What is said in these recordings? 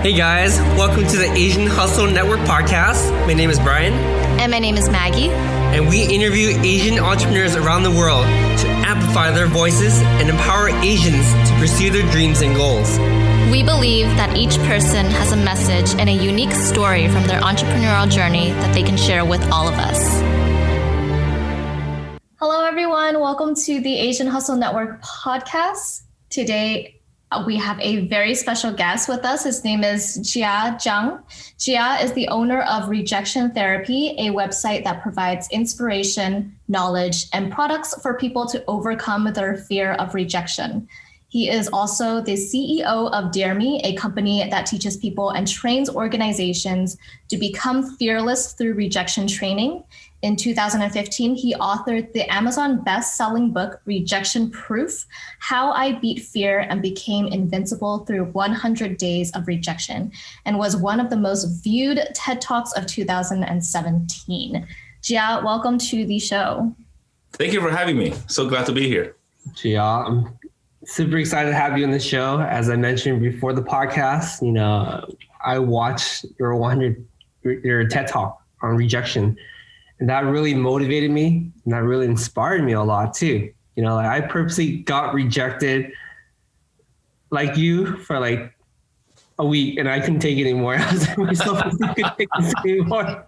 Hey guys, welcome to the Asian Hustle Network podcast. My name is Brian. And my name is Maggie. And we interview Asian entrepreneurs around the world to amplify their voices and empower Asians to pursue their dreams and goals. We believe that each person has a message and a unique story from their entrepreneurial journey that they can share with all of us. Hello, everyone. Welcome to the Asian Hustle Network podcast. Today, we have a very special guest with us. His name is Jia Jiang. Jia is the owner of Rejection Therapy, a website that provides inspiration, knowledge, and products for people to overcome their fear of rejection. He is also the CEO of Dare Me, a company that teaches people and trains organizations to become fearless through rejection training. In 2015, he authored the Amazon best-selling book, Rejection Proof: How I Beat Fear and Became Invincible Through 100 Days of Rejection, and was one of the most viewed TED Talks of 2017. Jia, welcome to the show. Thank you for having me. So glad to be here. Jia, I'm super excited to have you on the show. As I mentioned before the podcast, I watched your TED Talk on rejection. And that really motivated me, and that really inspired me a lot too. I purposely got rejected like you for like a week, and I couldn't take it anymore. I was like, myself, I couldn't take this anymore.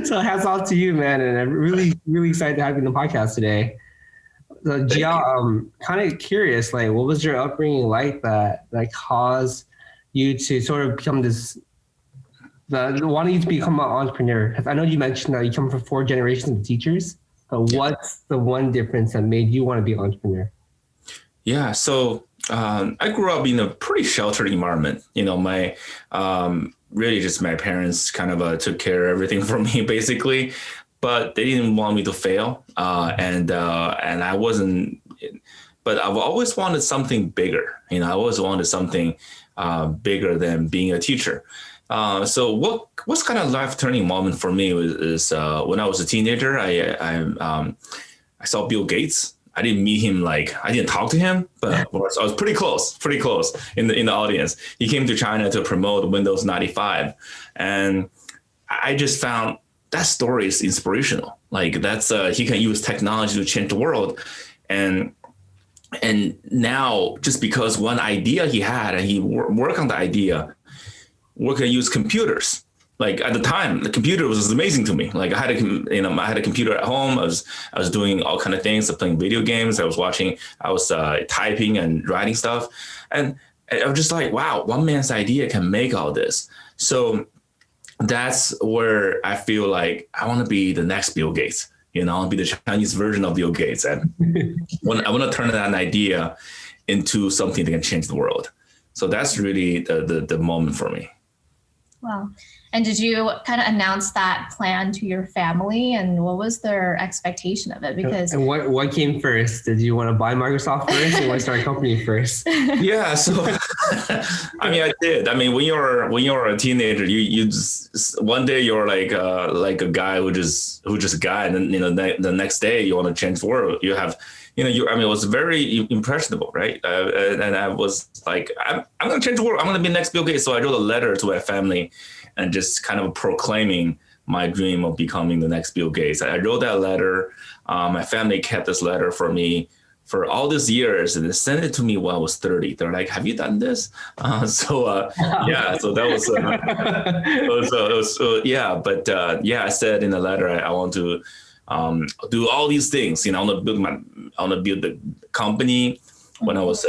So hats off to you, man. And I'm really, really excited to have you on the podcast today. So Jia, I'm kind of curious, like, what was your upbringing like that caused you to sort of become wanting you to become an entrepreneur? I know you mentioned that you come from 4 generations of teachers, but what's the one difference that made you want to be an entrepreneur? Yeah, so I grew up in a pretty sheltered environment. My parents kind of took care of everything for me, basically, but they didn't want me to fail, and I wasn't. But I've always wanted something bigger. I always wanted something bigger than being a teacher. So what's kind of life turning moment for me is when I was a teenager, I saw Bill Gates. I didn't meet him, I didn't talk to him, but I was pretty close in the audience. He came to China to promote Windows 95. And I just found that story is inspirational. That's he can use technology to change the world. And now just because one idea he had and he worked on the idea, we can use computers. At the time, the computer was amazing to me. I had a computer at home. I was doing all kind of things, playing video games. I was typing and writing stuff. And I was just like, wow, one man's idea can make all this. So that's where I feel like I want to be the next Bill Gates. I want to be the Chinese version of Bill Gates. And I want to turn that idea into something that can change the world. So that's really the moment for me. Wow. And did you kind of announce that plan to your family, and what was their expectation of it? Because what came first? Did you want to buy Microsoft first, or want to start a company first? Yeah, so I did. When you're a teenager, you just one day you're like a guy who's just a guy, and then the next day you want to change the world. You have it was very impressionable, right? And I was like, I'm going to change the world. I'm going to be the next Bill Gates. So I wrote a letter to my family and just kind of proclaiming my dream of becoming the next Bill Gates. I wrote that letter. My family kept this letter for me for all these years, and they sent it to me when I was 30. They're like, have you done this? So that was, I said in the letter, I want to do all these things. I want to build the company. When I was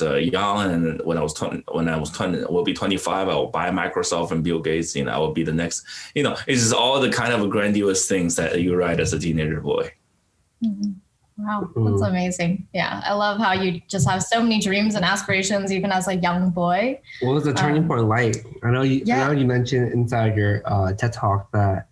young, and when I was 20, will be 25, I will buy Microsoft and Bill Gates. I will be the next. It's just all the kind of grandiose things that you write as a teenager boy. Mm-hmm. Wow, that's amazing. Yeah, I love how you just have so many dreams and aspirations, even as a young boy. What was the turning point like? I know you mentioned inside your TED Talk that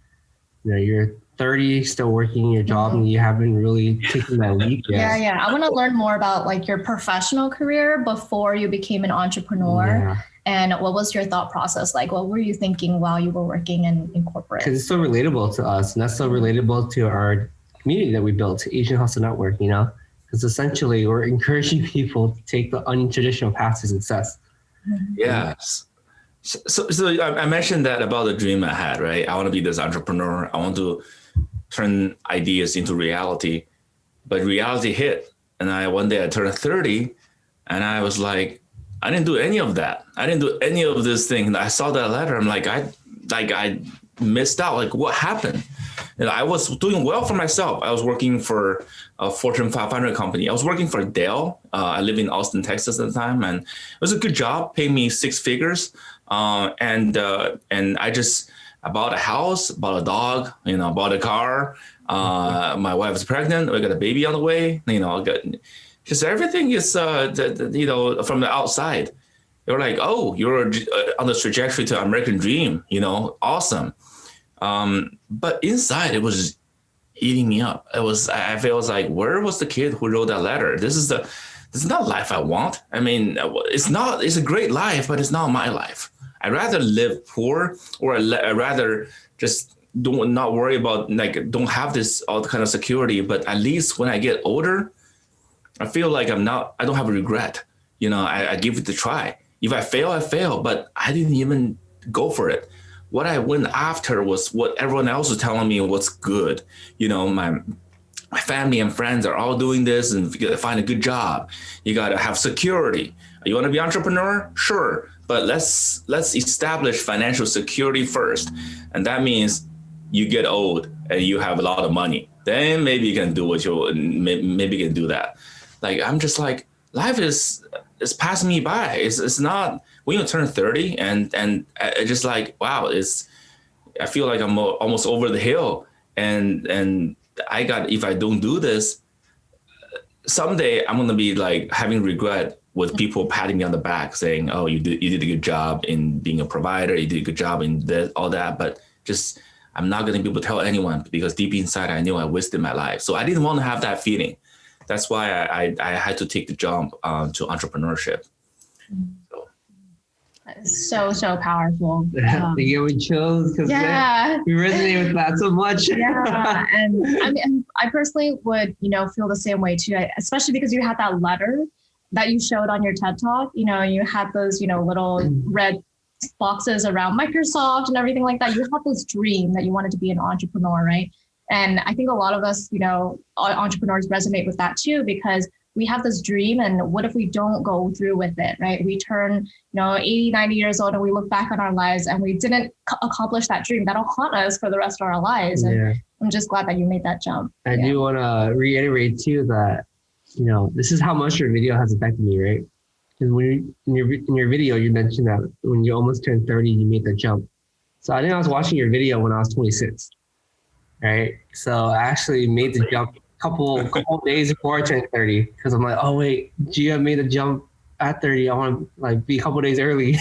you're 30, still working your job, and you haven't really taken that leap yet. Yeah. I want to learn more about your professional career before you became an entrepreneur. Yeah. And what was your thought process like? What were you thinking while you were working in corporate? Because it's so relatable to us, and that's so relatable to our community that we built, Asian Hustle Network, because essentially we're encouraging people to take the untraditional path to success. Yes. So I mentioned that about the dream I had, right? I want to be this entrepreneur. I want to turn ideas into reality, but reality hit. And one day I turned 30 and I was like, I didn't do any of that. I didn't do any of this thing. I saw that letter. I'm like, I missed out. Like, what happened? And I was doing well for myself. I was working for a Fortune 500 company. I was working for Dell. I lived in Austin, Texas at the time, and it was a good job, paying me 6 figures. And I bought a house, bought a dog, bought a car. My wife was pregnant. We got a baby on the way. Just everything is, from the outside. You're like, oh, you're on the trajectory to American dream. Awesome. But inside it was eating me up. I felt like, where was the kid who wrote that letter? This is not life I want. I mean, it's a great life, but it's not my life. I'd rather live poor, or I'd rather just not worry about, don't have this all kind of security, but at least when I get older, I feel like I don't have a regret. I give it a try. If I fail, I fail, but I didn't even go for it. What I went after was what everyone else was telling me was good. My family and friends are all doing this, and you gotta find a good job. You gotta have security. You want to be an entrepreneur? Sure. But let's establish financial security first. And that means you get old and you have a lot of money. Then maybe you can do maybe you can do that. I'm just like, life is passing me by. It's not, when you turn 30 and it's just like, wow, I feel like I'm almost over the hill. And if I don't do this, someday I'm going to be like having regret with people patting me on the back saying, oh, you did a good job in being a provider. You did a good job in this, all that. But just, I'm not going to be able to tell anyone, because deep inside, I knew I wasted my life. So I didn't want to have that feeling. That's why I had to take the jump to entrepreneurship. So powerful. Yeah, we chose because we resonate with that so much. Yeah, and I personally would, feel the same way too, especially because you had that letter that you showed on your TED Talk. You had those, little red boxes around Microsoft and everything like that. You had this dream that you wanted to be an entrepreneur, right? And I think a lot of us, entrepreneurs resonate with that too, because we have this dream, and what if we don't go through with it, right? We turn, 80, 90 years old, and we look back on our lives and we didn't accomplish that dream. That'll haunt us for the rest of our lives. And I'm just glad that you made that jump. I do want to reiterate too that, this is how much your video has affected me, right? Because in your video, you mentioned that when you almost turned 30, you made the jump. So I think I was watching your video when I was 26, right? So I actually made the jump couple days before I turned 30, because I'm like, oh wait, Jia made a jump at 30. I want to be a couple days early.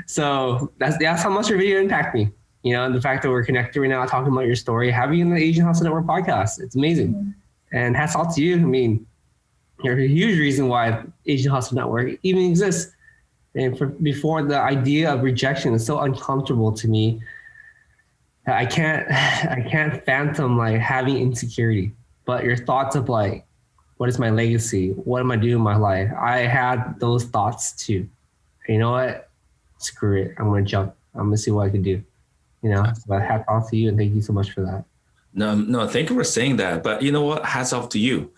So that's how much your video impacted me. And the fact that we're connected right now, talking about your story, having you in the Asian Hustle Network podcast, it's amazing. Mm-hmm. And hats off to you. I mean, you're a huge reason why Asian Hustle Network even exists. And before, the idea of rejection is so uncomfortable to me. I can't fathom having insecurity, but your thoughts of what is my legacy? What am I doing in my life? I had those thoughts too. You know what? Screw it. I'm going to jump. I'm going to see what I can do. So hats off to you, and thank you so much for that. No, thank you for saying that. But you know what? Hats off to you.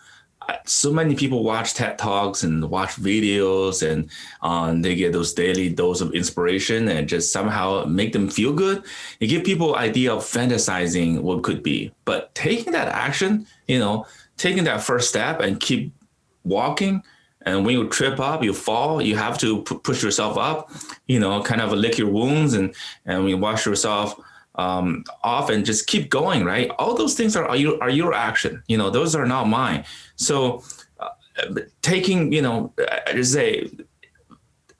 So many people watch TED Talks and watch videos, and they get those daily dose of inspiration and just somehow make them feel good. You give people idea of fantasizing what could be, but taking that action, taking that first step and keep walking. And when you trip up, you fall, you have to push yourself up, kind of lick your wounds and you wash yourself off and just keep going, right? All those things are your action. Those are not mine. So taking, I just say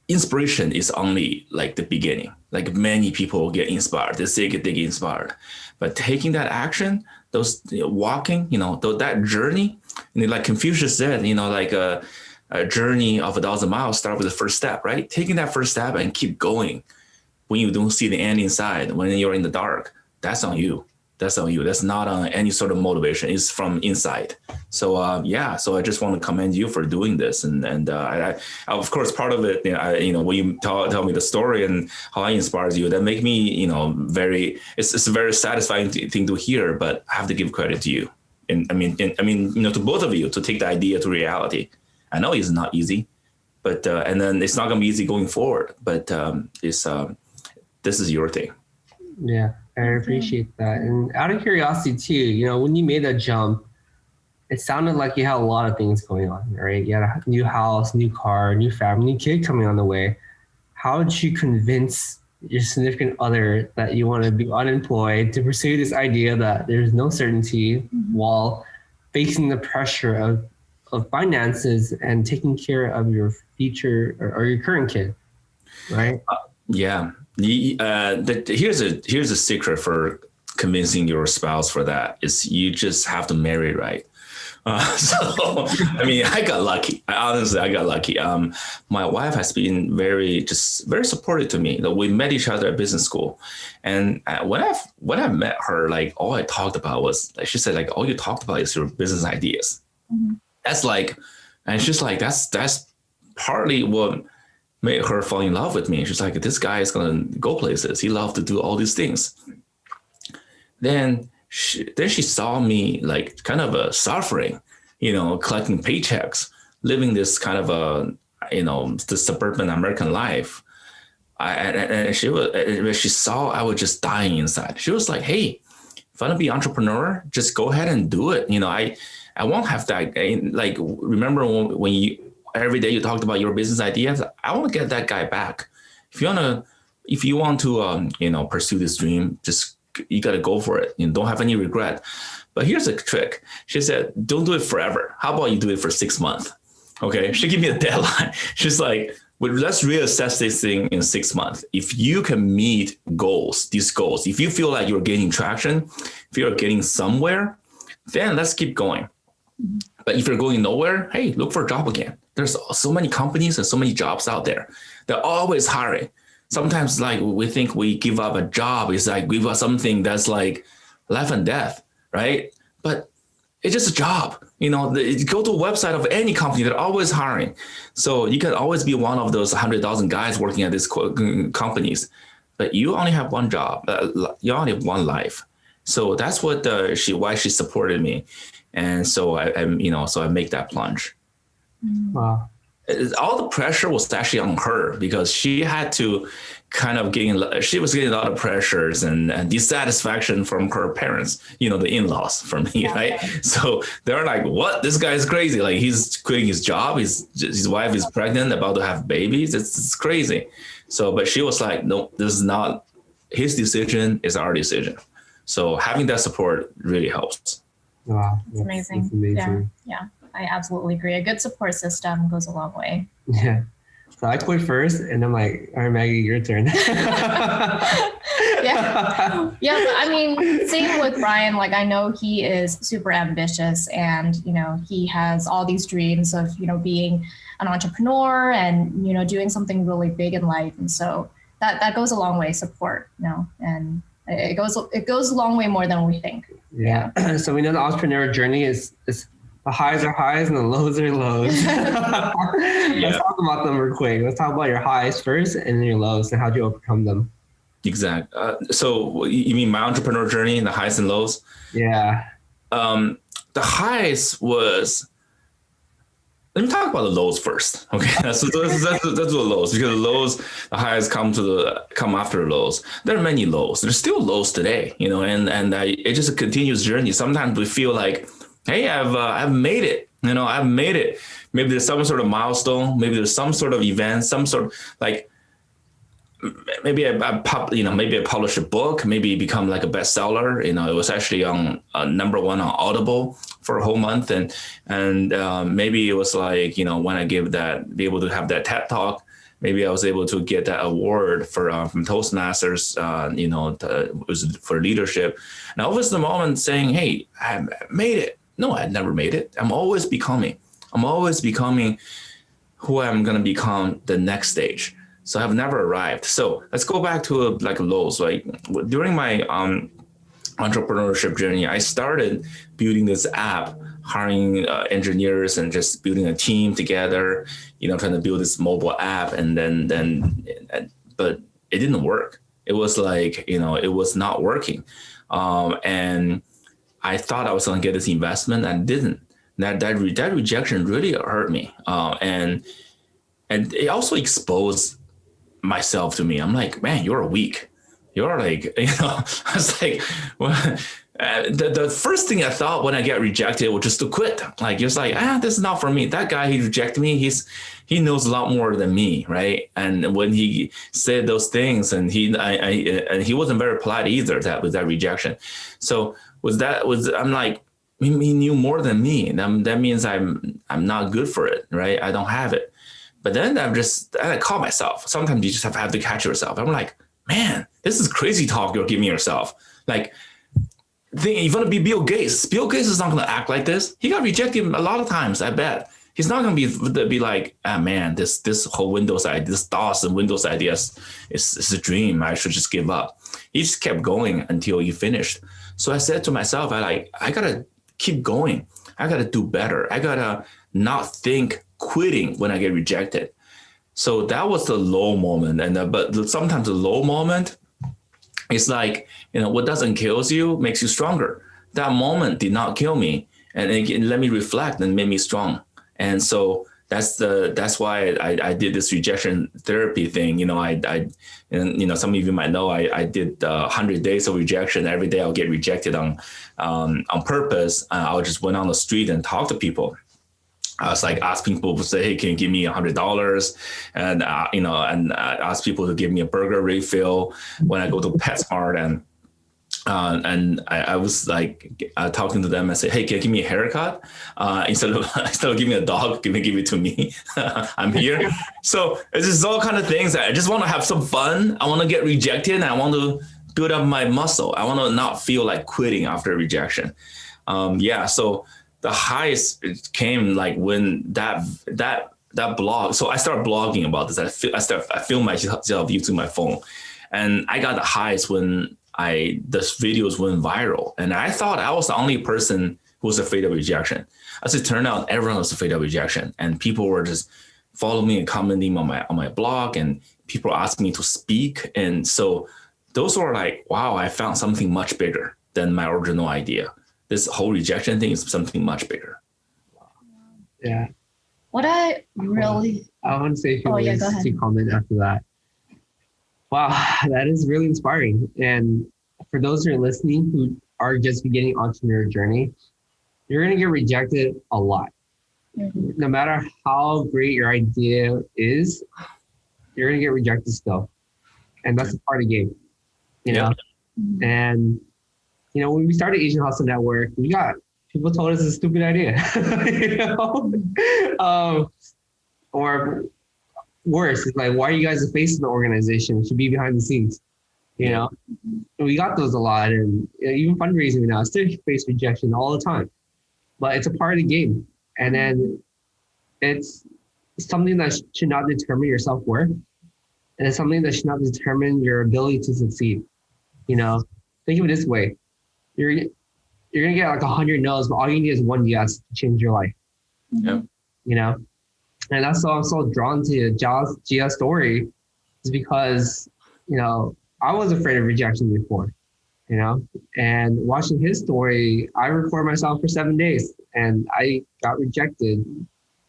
inspiration is only the beginning. Many people get inspired, they get inspired, but taking that action, those walking, that journey, like Confucius said, a journey of 1,000 miles start with the first step, right? Taking that first step and keep going. When you don't see the end inside, when you're in the dark, that's on you. That's on you. That's not on any sort of motivation. It's from inside. So so I just want to commend you for doing this. And I, of course, part of it, when you tell me the story and how I inspires you, that make me, it's a very satisfying thing to hear. But I have to give credit to you. And to both of you to take the idea to reality. I know it's not easy, but and then it's not going to be easy going forward. But this is your thing. Yeah. I appreciate that. And out of curiosity too, when you made that jump, it sounded like you had a lot of things going on, right? You had a new house, new car, new family, new kid coming on the way. How did you convince your significant other that you want to be unemployed to pursue this idea that there's no certainty while facing the pressure of finances and taking care of your future or your current kid, right? Yeah. Here's a secret for convincing your spouse for that is you just have to marry right. I got lucky. I got lucky. My wife has been very supportive to me. We met each other at business school, and when I met her, like all I talked about was like she said, like all you talked about is your business ideas. Mm-hmm. That's like, and she's like that's partly what made her fall in love with me. She's like, this guy is gonna go places. He loves to do all these things. Then she saw me like kind of suffering, collecting paychecks, living this kind of the suburban American life. And she saw I was just dying inside. She was like, hey, if you want to be an entrepreneur, just go ahead and do it. I won't have that. Like, remember when you, every day you talked about your business ideas. I want to get that guy back. If you want to, pursue this dream, you got to go for it. Don't have any regret. But here's a trick. She said, don't do it forever. How about you do it for 6 months? Okay. She gave me a deadline. She's like, well, let's reassess this thing in 6 months. If you can meet these goals, if you feel like you're gaining traction, if you're getting somewhere, then let's keep going. But if you're going nowhere, hey, look for a job again. There's so many companies and so many jobs out there. They're always hiring. Sometimes like we think we give up a job. It's like give up something that's like life and death, right? But it's just a job. Go to a website of any company, they're always hiring. So you can always be one of those 100,000 guys working at these companies. But you only have one job. You only have one life. So that's what why she supported me. And so I make that plunge. Wow. All the pressure was actually on her because she had to she was getting a lot of pressures and dissatisfaction from her parents, the in-laws from me, right? So they're like, what? This guy is crazy. Like he's quitting his job. His wife is pregnant, about to have babies. It's crazy. So, but she was like, no, this is not his decision. It's our decision. So having that support really helps. Wow. It's amazing. That's amazing. Yeah. I absolutely agree. A good support system goes a long way. Yeah. So I quit first and I'm like, all right, Maggie, your turn. Yeah. But same with Brian. Like, I know he is super ambitious and, he has all these dreams of, being an entrepreneur and, doing something really big in life. And so that goes a long way, support, and it goes a long way more than we think. Yeah. So we know the entrepreneurial journey is the highs are highs and the lows are lows. Let's talk about them real quick. Let's talk about your highs first and then your lows and how do you overcome them? Exactly. So you mean my entrepreneur journey and the highs and lows? Yeah. The highs was, let me talk about the lows first. Okay. That's the lows, because the highs come after the lows. There are many lows. There's still lows today, and it's just a continuous journey. Sometimes we feel like, hey, I've made it. I've made it. Maybe there's some sort of milestone. Maybe there's some sort of event. Some sort of like maybe I published a book. Maybe become like a bestseller. It was actually on #1 on Audible for a whole month, and maybe it was like when I be able to have that TED Talk. Maybe I was able to get that award from Toastmasters. It was for leadership. And I was the moment saying, hey, I made it. No, I never made it. I'm always becoming who I'm going to become the next stage. So I've never arrived. So let's go back to lows. Like during my entrepreneurship journey, I started building this app, hiring engineers and just building a team together, trying to build this mobile app. But it didn't work. It was like, it was not working. And I thought I was going to get this investment and didn't. That rejection really hurt me. And it also exposed myself to me. I'm like, man, you're weak. You're like, I was like, well, the first thing I thought when I get rejected was just to quit. Like, it's like, this is not for me. That guy, he rejected me. He knows a lot more than me, right? And when he said those things, and he wasn't very polite either. With that rejection. So I'm like, he knew more than me. That means I'm not good for it, right? I don't have it. But then I call myself. Sometimes you just have to catch yourself. I'm like, man, this is crazy talk you're giving yourself. Like, you want to be Bill Gates. Bill Gates is not going to act like this. He got rejected a lot of times, I bet. He's not going to be like, man, this whole Windows idea, this DOS and Windows ideas is a dream. I should just give up. He just kept going until he finished. So I said to myself, I got to keep going. I got to do better. I got to not think quitting when I get rejected. So that was the low moment. But sometimes the low moment, it's like, what doesn't kill you makes you stronger. That moment did not kill me, and it let me reflect and made me strong. And so that's why I did this rejection therapy thing. Some of you might know I did 100 days of rejection. Every day I'll get rejected on purpose. I'll just went on the street and talk to people. I was like, ask people to say, hey, can you give me $100? And, ask people to give me a burger refill when I go to PetSmart. And I was like talking to them and say, hey, can you give me a haircut? Instead of giving me a dog, give it to me. I'm here. So it's just all kind of things. I just want to have some fun. I want to get rejected, and I want to build up my muscle. I want to not feel like quitting after rejection. So the highest came like when that blog. So I started blogging about this. I filmed myself using my phone, and I got the highest when this videos went viral. And I thought I was the only person who was afraid of rejection. As it turned out, everyone was afraid of rejection, and people were just following me and commenting on my blog, and people asked me to speak. And so those were like, wow, I found something much bigger than my original idea. This whole rejection thing is something much bigger. Yeah. What I really... I want to say a few words to comment after that. Wow, that is really inspiring. And for those who are listening who are just beginning entrepreneur journey, you're going to get rejected a lot. Mm-hmm. No matter how great your idea is, you're going to get rejected still. And that's a part of the game, know? And when we started Asian Hustle Network, people told us it's a stupid idea, or worse, it's like, why are you guys the face of the organization? You should be behind the scenes, And we got those a lot, and even fundraising now, still face rejection all the time, but it's a part of the game. And then it's something that should not determine your self-worth, and it's something that should not determine your ability to succeed. Think of it this way. You're gonna get like 100 no's, but all you need is one yes to change your life. Yeah. And that's why I'm so drawn to Jia's story, is because, I was afraid of rejection before, and watching his story, I recorded myself for 7 days and I got rejected,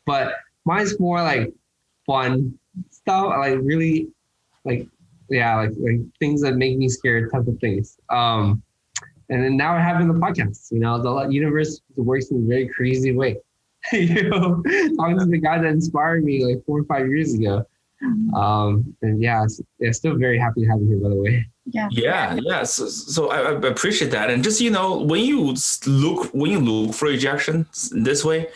but mine's more like fun stuff, like really like things that make me scared type of things. And then now I have in the podcast, the universe works in a very crazy way. Talking to the guy that inspired me like 4 or 5 years ago. And still very happy to have you here, by the way. Yeah. So I appreciate that. And just, when you look for rejection this way,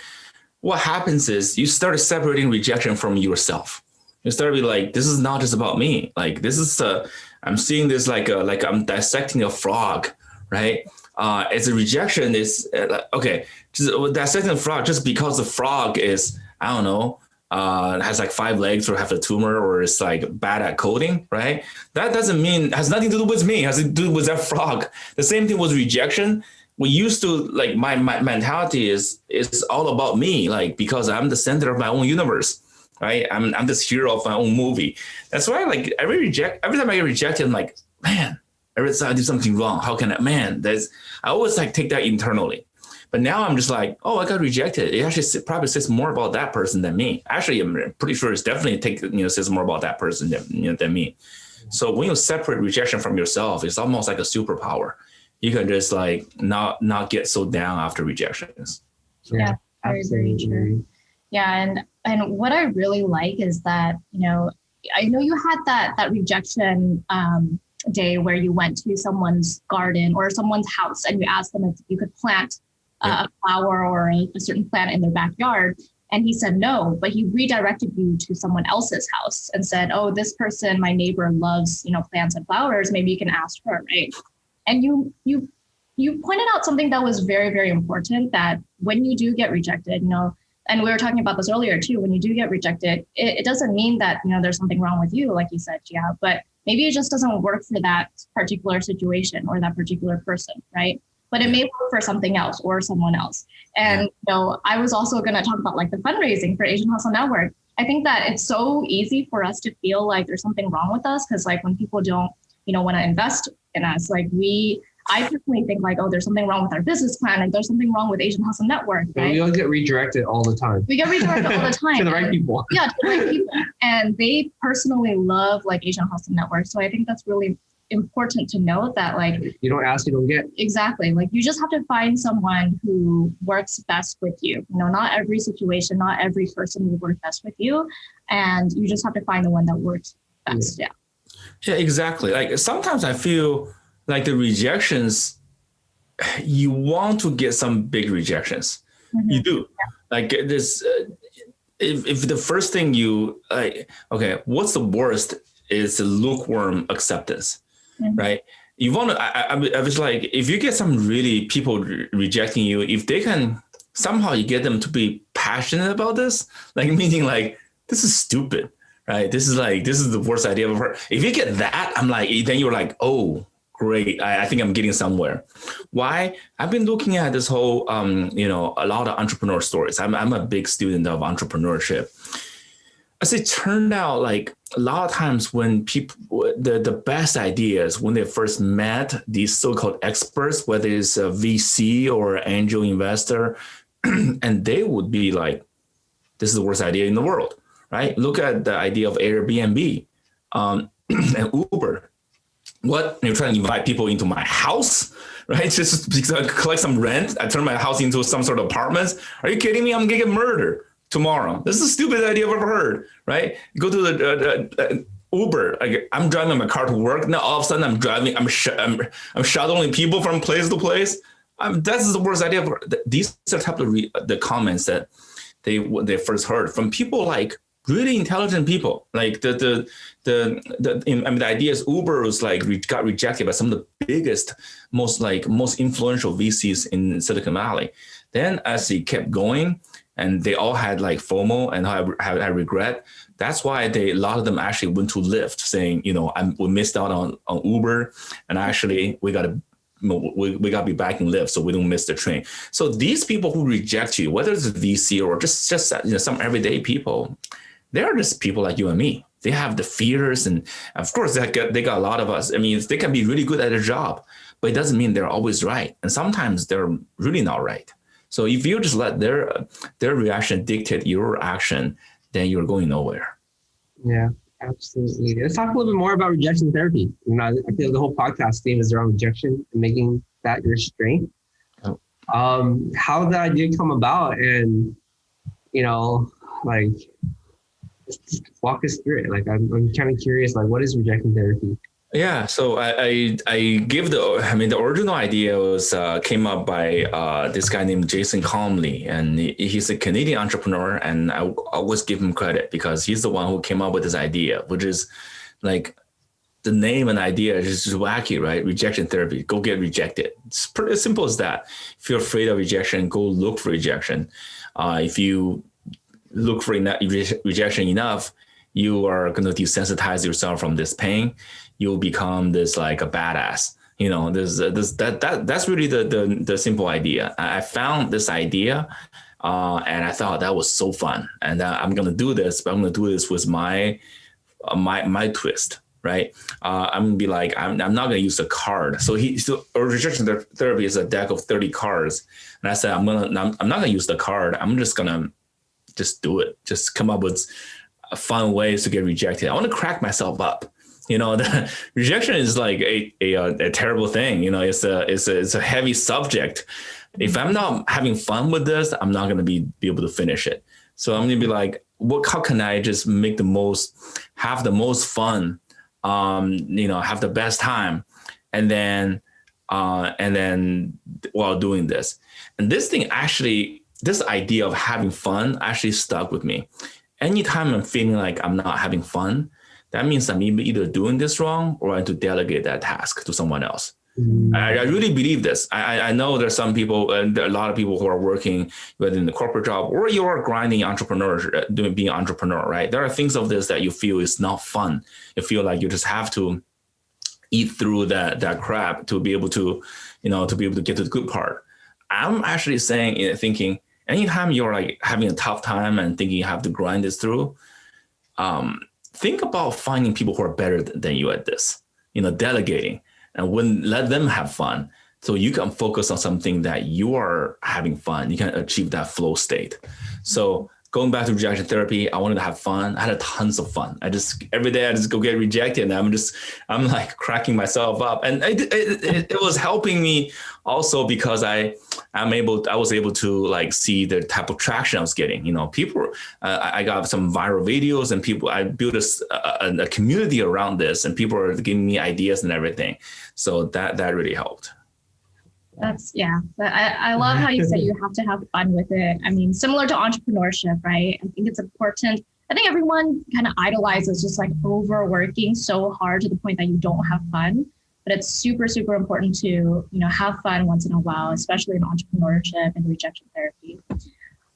what happens is you start separating rejection from yourself. You start to be like, this is not just about me. Like, this is I'm seeing this like I'm dissecting a frog. Right? As a rejection is okay. Just dissecting the frog just because the frog is, I don't know, has like 5 legs or have a tumor or is like bad at coding, right? That doesn't mean, has nothing to do with me, has to do with that frog. The same thing with rejection. We used to like my mentality is all about me, like because I'm the center of my own universe, right? I'm this hero of my own movie. That's why like every time I get rejected, I'm like, man, every time I do something wrong, how can I always like take that internally. But now I'm just like, oh, I got rejected. It actually probably says more about that person than me. Actually, I'm pretty sure it's definitely says more about that person than me. So when you separate rejection from yourself, it's almost like a superpower. You can just like not get so down after rejections. Yeah, very, very true. Yeah, and what I really like is that, I know you had that rejection day where you went to someone's garden or someone's house and you asked them if you could plant a flower or a certain plant in their backyard. And he said no, but he redirected you to someone else's house and said, oh, this person, my neighbor loves, plants and flowers. Maybe you can ask her, right? And you pointed out something that was very, very important, that when you do get rejected, and we were talking about this earlier too, when you do get rejected, it doesn't mean that, there's something wrong with you, like you said, Jia, but maybe it just doesn't work for that particular situation or that particular person, right? But it may work for something else or someone else. And, I was also going to talk about like the fundraising for Asian Hustle Network. I think that it's so easy for us to feel like there's something wrong with us because like when people don't, want to invest in us, like I personally think like, oh, there's something wrong with our business plan and there's something wrong with Asian Hustle Network, right? We all get redirected all the time. We get redirected all the time. To the right people. Yeah, to the right people. And they personally love like Asian Hustle Network. So I think that's really important to note that like you don't ask, you don't get. Exactly. Like you just have to find someone who works best with you. Not every situation, not every person will work best with you. And you just have to find the one that works best. Yeah, exactly. Like sometimes I feel like the rejections, you want to get some big rejections. Mm-hmm. You do. Yeah. Like this, if the first thing you like, okay, what's the worst is the lukewarm acceptance, right? You want to, I was like, if you get some really people rejecting you, if they can, somehow you get them to be passionate about this, like meaning like, this is stupid, right? This is the worst idea I've ever heard. If you get that, I'm like, then you're like, oh, great. I think I'm getting somewhere. Why? I've been looking at this whole, a lot of entrepreneur stories. I'm a big student of entrepreneurship. As it turned out, like a lot of times when people, the best ideas, when they first met these so-called experts, whether it's a VC or angel investor, and they would be like, this is the worst idea in the world, right? Look at the idea of Airbnb and Uber. What? You're trying to invite people into my house, right? Just because I collect some rent. I turn my house into some sort of apartments. Are you kidding me? I'm going to get murdered tomorrow. This is the stupidest idea I've ever heard, right? You go to the Uber. I'm driving my car to work. Now all of a sudden I'm driving. I'm shuttling people from place to place. That's the worst idea ever. These are the type of the comments that they first heard from people like really intelligent people. Like the idea is Uber was like got rejected by some of the biggest, most influential VCs in Silicon Valley. Then as it kept going, and they all had like FOMO and I regret. That's why a lot of them actually went to Lyft, saying, we missed out on Uber, and actually we got to be back in Lyft so we don't miss the train. So these people who reject you, whether it's a VC or just some everyday people, they're just people like you and me. They have the fears, and of course they got a lot of us. I mean, they can be really good at their job, but it doesn't mean they're always right, and sometimes they're really not right. So if you just let their reaction dictate your action, then you're going nowhere. Yeah, absolutely. Let's talk a little bit more about rejection therapy. I feel the whole podcast theme is around rejection and making that your strength. Oh. How did that idea come about? And, just walk us through it. Like, I'm kind of curious, like, what is rejection therapy? Yeah, so I give the original idea came up by this guy named Jason Comley, and he's a Canadian entrepreneur, and I always give him credit because he's the one who came up with this idea, which is like the name and idea is just wacky, right? Rejection therapy, go get rejected. It's pretty as simple as that. If you're afraid of rejection, go look for rejection. If you look for rejection enough, you are going to desensitize yourself from this pain. You'll become this like a badass. You know, that's really the simple idea. I found this idea, and I thought that was so fun. And I'm going to do this, but I'm going to do this with my twist, right? I'm going to be like, I'm not going to use a card. So rejection therapy is a deck of 30 cards. And I said, I'm not going to use the card. I'm just going to just do it. Just come up with fun ways to get rejected. I want to crack myself up. You know, the rejection is like a terrible thing. You know, it's a heavy subject. If I'm not having fun with this, I'm not going to be able to finish it. So I'm going to be like, how can I just have the most fun, have the best time, and then while doing this. And this idea of having fun actually stuck with me. Anytime I'm feeling like I'm not having fun, that means I'm either doing this wrong or I have to delegate that task to someone else. I really believe this. I know there's some people, and there are a lot of people who are working whether in the corporate job or you are grinding entrepreneur, being entrepreneur, right? There are things of this that you feel is not fun. You feel like you just have to eat through that crap to be able to get to the good part. I'm actually thinking, anytime you're like having a tough time and thinking you have to grind this through, think about finding people who are better than you at this, delegating, and let them have fun. So you can focus on something that you are having fun. You can achieve that flow state. So going back to rejection therapy, I wanted to have fun. I had tons of fun. Every day I just go get rejected, and I'm like cracking myself up. And it was helping me also because I was able to like see the type of traction I was getting. People, I got some viral videos, and I built a community around this, and people are giving me ideas and everything. So that really helped. I love how you say you have to have fun with it. I mean, similar to entrepreneurship, right? I think it's important. I think everyone kind of idolizes just like overworking so hard to the point that you don't have fun. But it's super, super important to, have fun once in a while, especially in entrepreneurship and rejection therapy.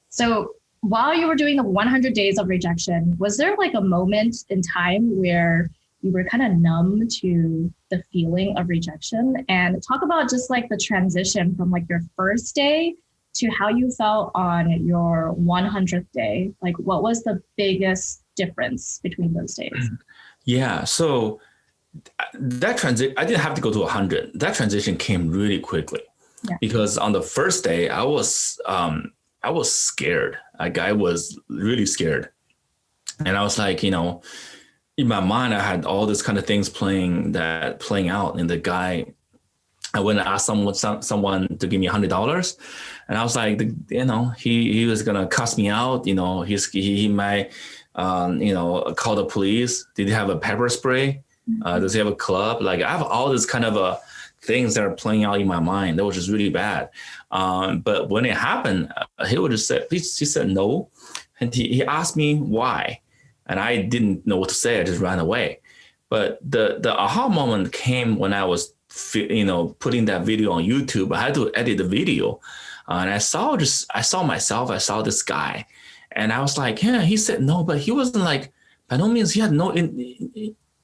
So while you were doing the 100 days of rejection, was there like a moment in time where you were kind of numb to the feeling of rejection? And talk about just like the transition from like your first day to how you felt on your 100th day. Like, what was the biggest difference between those days? Yeah. So that transition, I didn't have to go to 100. That transition came really quickly because on the first day I was scared. Like I was really scared. And I was like, in my mind, I had all this kind of things playing out. And the guy, I went and asked someone to give me $100, and I was like, he was gonna cuss me out. He might, call the police. Did he have a pepper spray? Does he have a club? Like I have all this kind of things that are playing out in my mind. That was just really bad. But when it happened, he said no, and he asked me why. And I didn't know what to say. I just ran away. But the aha moment came when I was, putting that video on YouTube. I had to edit the video, and I saw myself. I saw this guy, and I was like, yeah. He said no, but he wasn't like, by no means. He had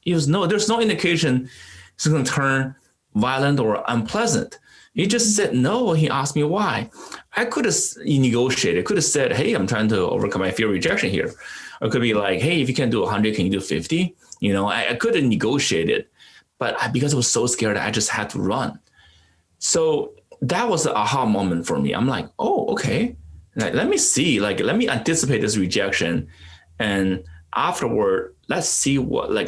there's no indication it's going to turn violent or unpleasant. He just said no. He asked me why. I could have negotiated. I could have said, hey, I'm trying to overcome my fear of rejection here. Or it could be like, hey, if you can do 100, can you do 50? I could have negotiated, but because I was so scared, I just had to run. So that was the aha moment for me. I'm like, oh, okay. Let me see, let me anticipate this rejection. And afterward, let's see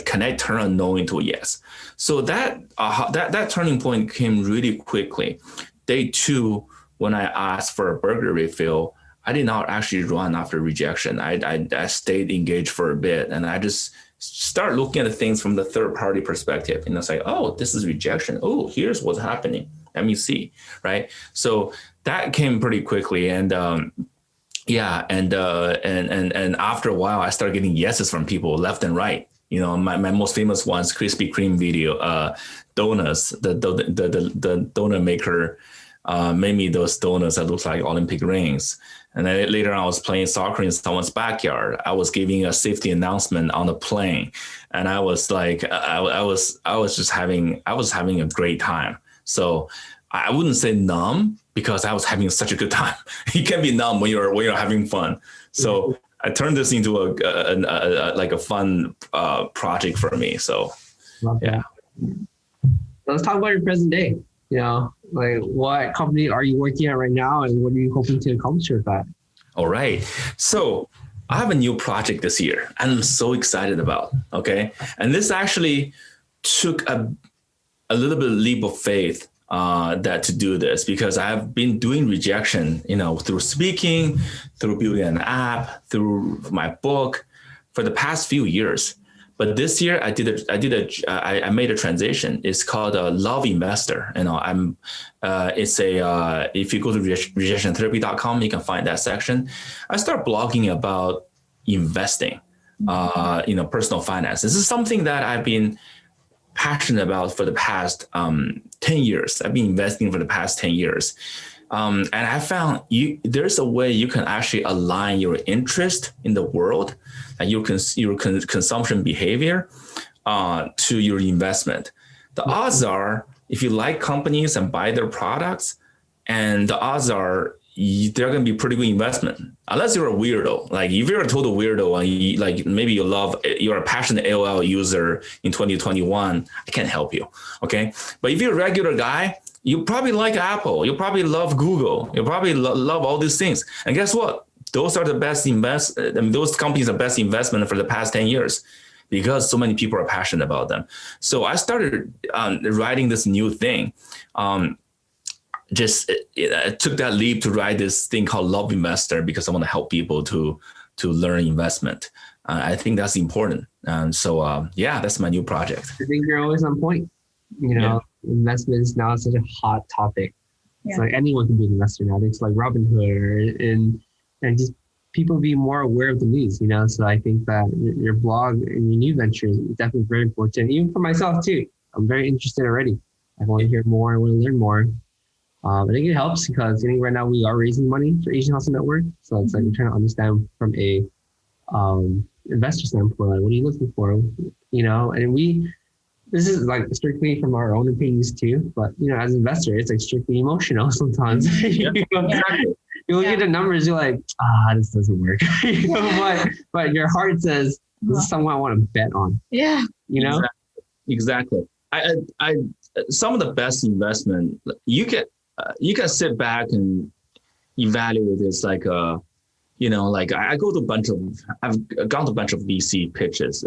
can I turn a no into a yes? So that turning point came really quickly. Day 2, when I asked for a burger refill, I did not actually run after rejection. I stayed engaged for a bit, and I just start looking at the things from the third party perspective. And it's like, oh, this is rejection. Oh, here's what's happening. Let me see, right? So that came pretty quickly, and and after a while, I started getting yeses from people left and right. My most famous one's Krispy Kreme video, donuts. The donut maker made me those donuts that look like Olympic rings. And then later on, I was playing soccer in someone's backyard. I was giving a safety announcement on the plane, and I was like, I was having a great time. So I wouldn't say numb because I was having such a good time. You can be numb when you're having fun. So I turned this into a fun project for me. So yeah. Let's talk about your present day. Like what company are you working at right now, and what are you hoping to accomplish with that? All right. So I have a new project this year and I'm so excited about. Okay. And this actually took a little bit of leap of faith that to do this, because I've been doing rejection, through speaking, through building an app, through my book for the past few years. But this year I made a transition. It's called a Love Investor. If you go to rejectiontherapy.com, you can find that section. I start blogging about investing, personal finance. This is something that I've been passionate about for the past 10 years. I've been investing for the past 10 years. And I found there's a way you can actually align your interest in the world and your consumption behavior to your investment. The odds are, if you like companies and buy their products, and the odds are they're going to be pretty good investment, unless you're a weirdo. Like if you're a total weirdo and maybe you're a passionate AOL user in 2021, I can't help you. Okay. But if you're a regular guy, you probably like Apple. You probably love Google. You probably love all these things. And guess what? Those are the best those companies are best investment for the past 10 years because so many people are passionate about them. So I started writing this new thing. I took that leap to write this thing called Love Investor because I want to help people to learn investment. I think that's important. And so, that's my new project. I think you're always on point. Investments now is such a hot topic. Yeah. It's like anyone can be an investor now. It's like Robinhood and just people be more aware of the news, So I think that your blog and your new ventures is definitely very important. Even for myself too. I'm very interested already. I want to hear more. I want to learn more. I think it helps because right now we are raising money for Asian Hustle Network. So it's like we're trying to understand from a investor standpoint, like what are you looking for? And this is like strictly from our own opinions too, but as an investor, it's like strictly emotional sometimes. You look at the numbers, you're like, this doesn't work. But your heart says, this is someone I want to bet on. Yeah. Exactly. I some of the best investment you can sit back and evaluate this like I've gone to a bunch of VC pitches,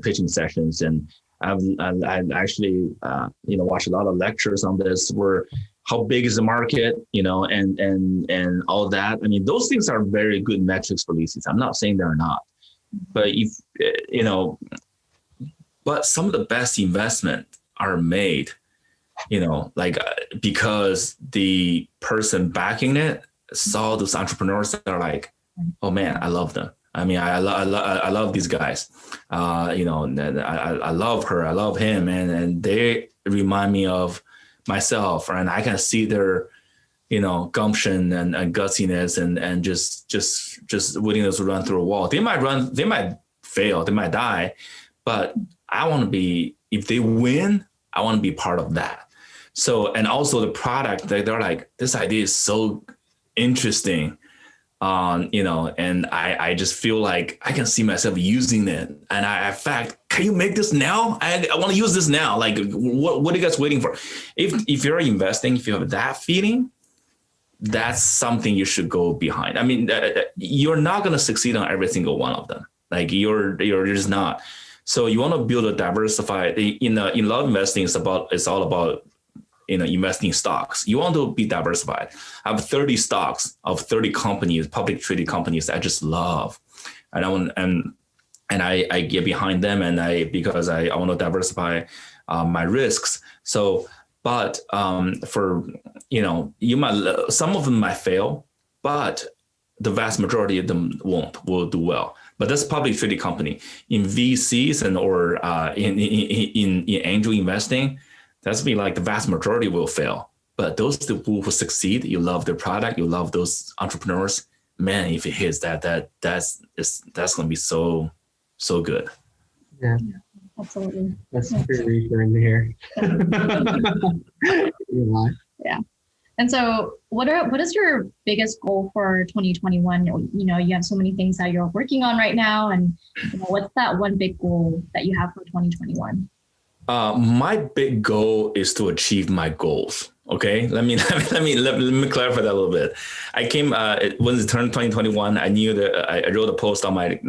pitching sessions, and I've actually watched a lot of lectures on this, where how big is the market, and all that. I mean, those things are very good metrics for VCs. I'm not saying they're not, but but some of the best investment are made, because the person backing it saw those entrepreneurs that are like, oh man, I love them. I mean, I love these guys. I love her. I love him, and they remind me of myself, and I can see their, gumption and gutsiness, and just willingness to run through a wall. They might fail, they might die, but I want to be. If they win, I want to be part of that. So, and also the product, they're like, this idea is so interesting. And I just feel like I can see myself using it. And in fact, can you make this now? I want to use this now. Like, what are you guys waiting for? If you're investing, if you have that feeling, that's something you should go behind. I mean, you're not going to succeed on every single one of them. Like you're just not. So you want to build a diversified, in love investing, it's all about, investing stocks. You want to be diversified. I have 30 stocks of 30 companies, public traded companies that I just love. And I want, and I get behind them, because I want to diversify my risks. So, but for, some of them might fail, but the vast majority of them will do well. But that's public traded company. In VCs or in angel investing, that's be like the vast majority will fail. But those who will succeed, you love their product, you love those entrepreneurs, man, if it hits that's going to be so good. Yeah, Absolutely. that's super reassuring to hear. Yeah. And so what is your biggest goal for 2021? You know, you have so many things that you're working on right now, and what's that one big goal that you have for 2021? My big goal is to achieve my goals. Okay, let me clarify that a little bit. I came when it turned 2021. I knew that I wrote a post on my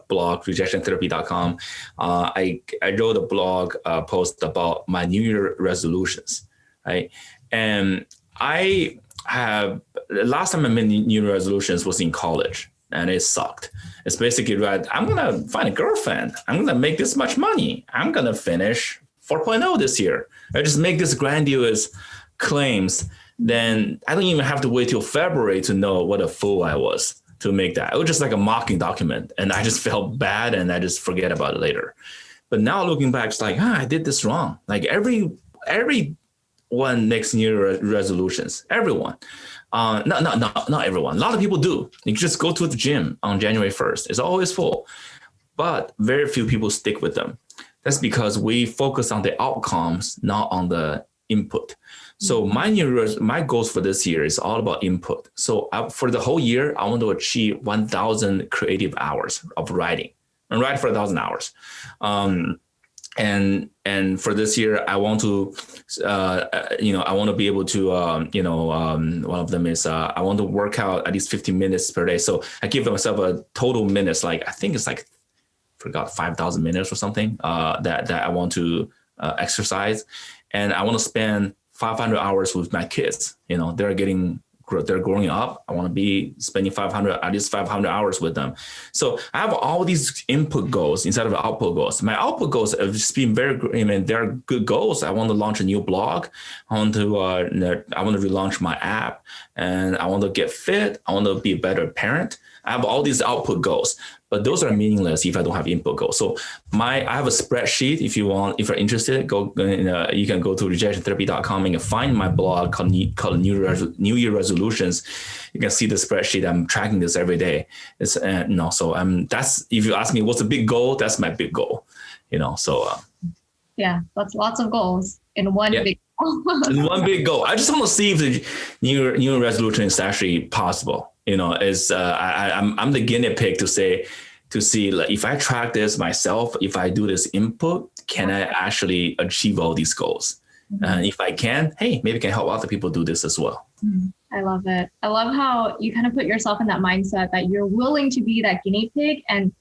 blog rejectiontherapy.com. I wrote a blog post about my New Year resolutions, right? And I have last time I made New Year resolutions was in college, and it sucked. It's basically right. I'm gonna find a girlfriend. I'm gonna make this much money. I'm gonna finish 4.0 this year. I just make this grandiose claims. Then I don't even have to wait till February to know what a fool I was to make that. It was just like a mocking document, and I just felt bad, and I just forget about it later. But now looking back, it's like, I did this wrong. Like every one makes New Year resolutions. Everyone. Not everyone. A lot of people do. You just go to the gym on January 1st. It's always full. But very few people stick with them. That's because we focus on the outcomes, not on the input. So my goals for this year is all about input. So for the whole year, I want to achieve 1,000 creative hours of writing and write for 1,000 hours. And for this year, I want to, I want to be able to, one of them is I want to work out at least 15 minutes per day. So I give myself a total minutes, like I think it's like, forgot 5,000 minutes or something that I want to exercise, and I want to spend 500 hours with my kids. They're growing up. I want to be spending at least 500 hours with them. So I have all these input goals instead of output goals. My output goals have just been they're good goals. I want to launch a new blog. I want to relaunch my app, and I want to get fit. I want to be a better parent. I have all these output goals, but those are meaningless if I don't have input goals. So I have a spreadsheet. If you're interested, you can go to rejectiontherapy.com and you can find my blog called New Year Resolutions. You can see the spreadsheet. I'm tracking this every day. It's that's, if you ask me what's the big goal, that's my big goal. Yeah, that's lots of goals in one big goal. In one big goal. I just want to see if the New Year resolution is actually possible. I'm the guinea pig to see like, if I track this myself, if I do this input, can I actually achieve all these goals? Mm-hmm. And if I can, hey, maybe I can help other people do this as well. I love it. I love how you kind of put yourself in that mindset that you're willing to be that guinea pig and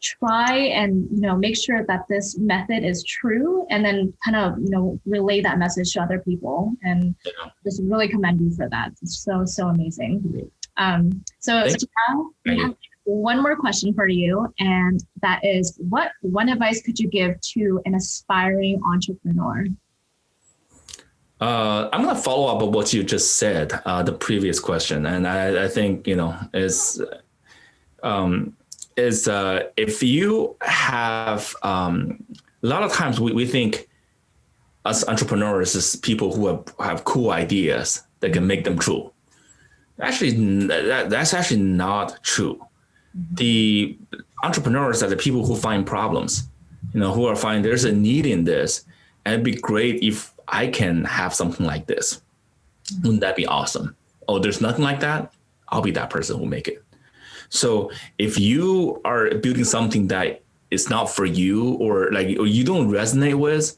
try and, make sure that this method is true, and then kind of, relay that message to other people, and just really commend you for that. It's so amazing. So now we have one more question for you, and that is, what one advice could you give to an aspiring entrepreneur? I'm going to follow up on what you just said, the previous question. And I think, is if you have, a lot of times we think us entrepreneurs is people who have cool ideas that can make them true. Actually, that's actually not true. The entrepreneurs are the people who find problems, who are finding there's a need in this, and it'd be great if I can have something like this. Wouldn't that be awesome? Oh, there's nothing like that? I'll be that person who make it. So if you are building something that is not for you, or you don't resonate with,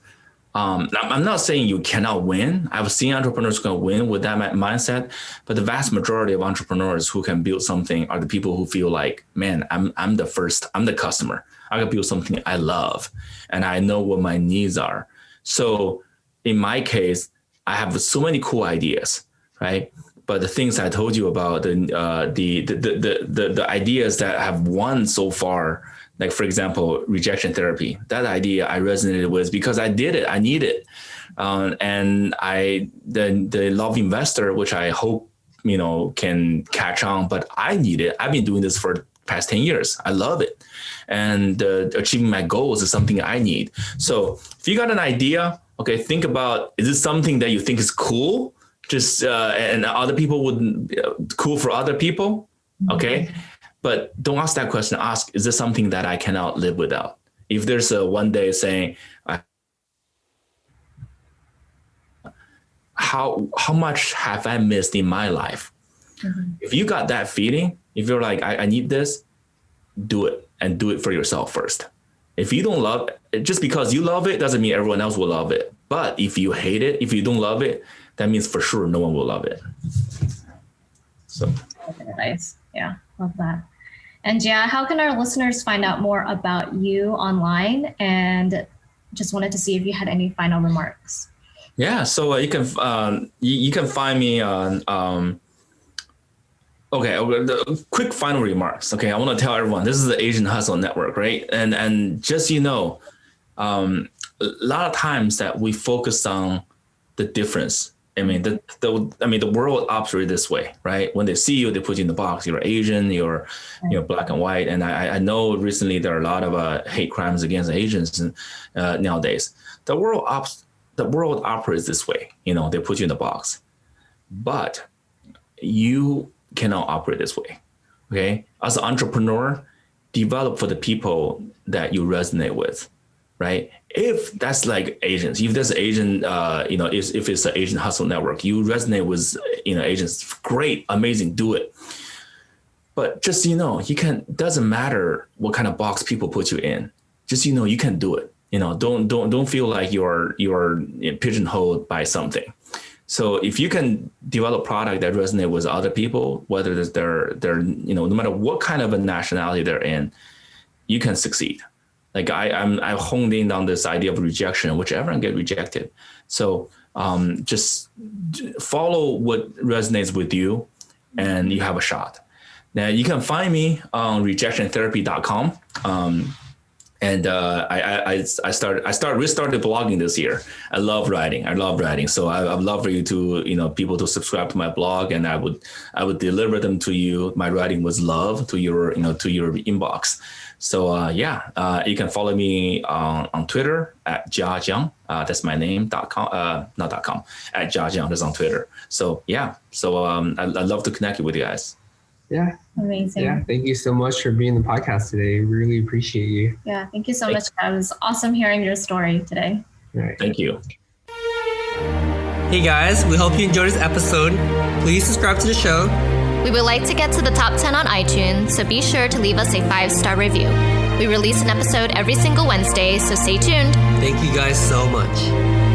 I'm not saying you cannot win. I've seen entrepreneurs who can win with that mindset, but the vast majority of entrepreneurs who can build something are the people who feel like, man, I'm the customer. I can build something I love, and I know what my needs are. So in my case, I have so many cool ideas, right? But the things I told you about, the ideas that have won so far, like, for example, rejection therapy, that idea I resonated with because I did it. I need it. And the Love Investor, which I hope, can catch on, but I need it. I've been doing this for the past 10 years. I love it. And achieving my goals is something I need. So if you got an idea, okay, think about, is it something that you think is cool? And other people cool for other people? Okay. But don't ask that question. Ask, is this something that I cannot live without? If there's a one day saying, how much have I missed in my life? If you got that feeling, if you're like, I need this, do it, and do it for yourself first. If you don't love it, just because you love it doesn't mean everyone else will love it. But if you hate it, if you don't love it, that means for sure no one will love it. So nice. Yeah, love that. And Jia, how can our listeners find out more about you online? And just wanted to see if you had any final remarks. Yeah, so you can find me on. The quick final remarks. Okay, I want to tell everyone this is the Asian Hustle Network, right? And just a lot of times that we focus on the difference. I mean, the world operates this way, right? When they see you, they put you in the box. You're Asian, you're black and white. And I know recently there are a lot of hate crimes against Asians nowadays. The world operates this way. They put you in the box, but you cannot operate this way. Okay, as an entrepreneur, develop for the people that you resonate with. Right? If that's like Asians, if there's Asian, if it's an Asian Hustle Network, you resonate with, Asians, great, amazing, do it. But just, doesn't matter what kind of box people put you in. Just, you can do it. Don't feel like you're pigeonholed by something. So if you can develop product that resonate with other people, whether they're no matter what kind of a nationality they're in, you can succeed. Like I honed in on this idea of rejection, which everyone get rejected. So just follow what resonates with you and you have a shot. Now you can find me on rejectiontherapy.com. And I restarted blogging this year. I love writing. So I would love for you to, people to subscribe to my blog, and I would deliver them to you. My writing was love to your inbox. So you can follow me on Twitter at Jia Jiang. That's my name, .com, not .com, at Jia Jiang. That's on Twitter. So I'd love to connect with you guys. Yeah. Amazing. Yeah. Thank you so much for being on the podcast today. Really appreciate you. Yeah. Thank you so much. It was awesome hearing your story today. All right. Thank you. Hey guys, we hope you enjoyed this episode. Please subscribe to the show. We would like to get to the top 10 on iTunes, so be sure to leave us a 5-star review. We release an episode every single Wednesday, so stay tuned. Thank you guys so much.